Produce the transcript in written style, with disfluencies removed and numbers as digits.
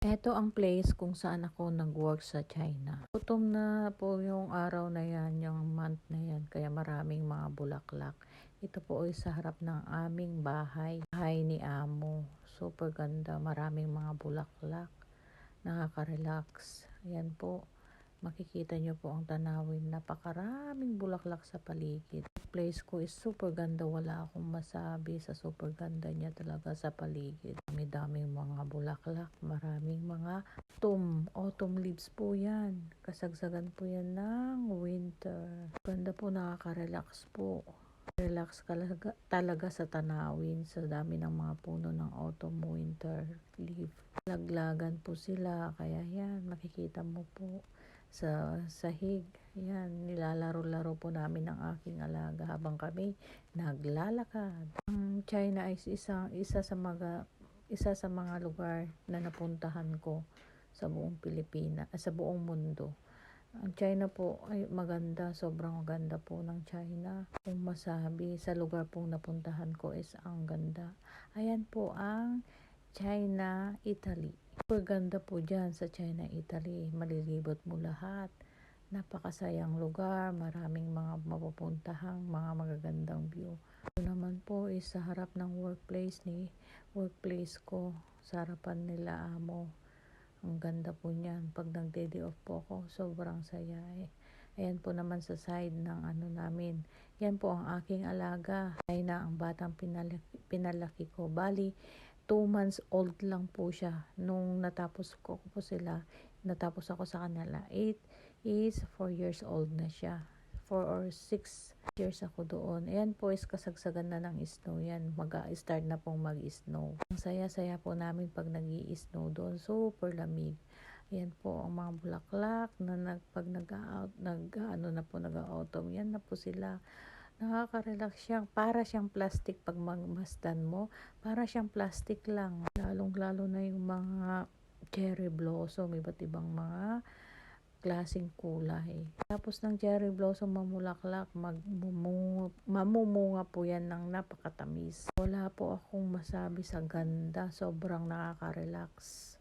Eto ang place kung saan ako nag-work sa China. Gutom na po yung araw na yan, yung month na yan, kaya maraming mga bulaklak. Ito po ay sa harap ng aming bahay, bahay ni Amo. Super ganda, maraming mga bulaklak, nakaka-relax. Ayan po, makikita nyo po ang tanawin, napakaraming bulaklak sa paligid. Place ko is super ganda, wala akong masabi sa super ganda niya talaga sa paligid. Daming mga bulaklak, maraming mga autumn leaves po yan. Kasagsagan po yan ng winter. Ganda po, nakaka-relax po. Relax talaga sa tanawin sa dami ng mga puno ng autumn winter leaf. Laglagan po sila, kaya yan, makikita mo po sa sahig. Yan, nilalaro-laro po namin ng aking alaga habang kami naglalakad. Ang China is isa sa mga lugar na napuntahan ko sa buong Pilipinas, sa buong mundo. Ang China po ay maganda, sobrang maganda po ng China. Kung masabi, sa lugar pong napuntahan ko is ang ganda. Ayan po ang China, Italy. Super ganda po dyan sa China, Italy. Malilibot mo lahat. Napakasayang lugar, maraming mga mapupuntahang, mga magagandang view. Ito naman po is sa harap ng workplace ko, sa harapan nila Amo. Ang ganda po niyan. Pag nag-day off po ako, sobrang saya eh. Ayan po naman sa side ng namin. Yan po ang aking alaga. Ay na ang batang pinalaki ko. Bali, 2 months old lang po siya. Nung natapos natapos ako sa kanila. 8 is 4 years old na siya. 4 or 6 years ako doon. Ayan po is kasagsagan na ng snow yan. Mag-start na pong mag-snow. Ang saya-saya po namin pag nag-i-snow doon. Super lamig. Ayan po ang mga bulaklak na pag nag-autumn. Yan na po sila. Nakaka-relax siya. Para siyang plastic pag magmasdan mo. Para siyang plastic lang. Lalong-lalo na yung mga cherry blossom. Iba't ibang mga klaseng kulay. Tapos ng cherry blossom mamulaklak, mamumunga po yan ng napakatamis. Wala po akong masabi sa ganda, sobrang nakaka-relax.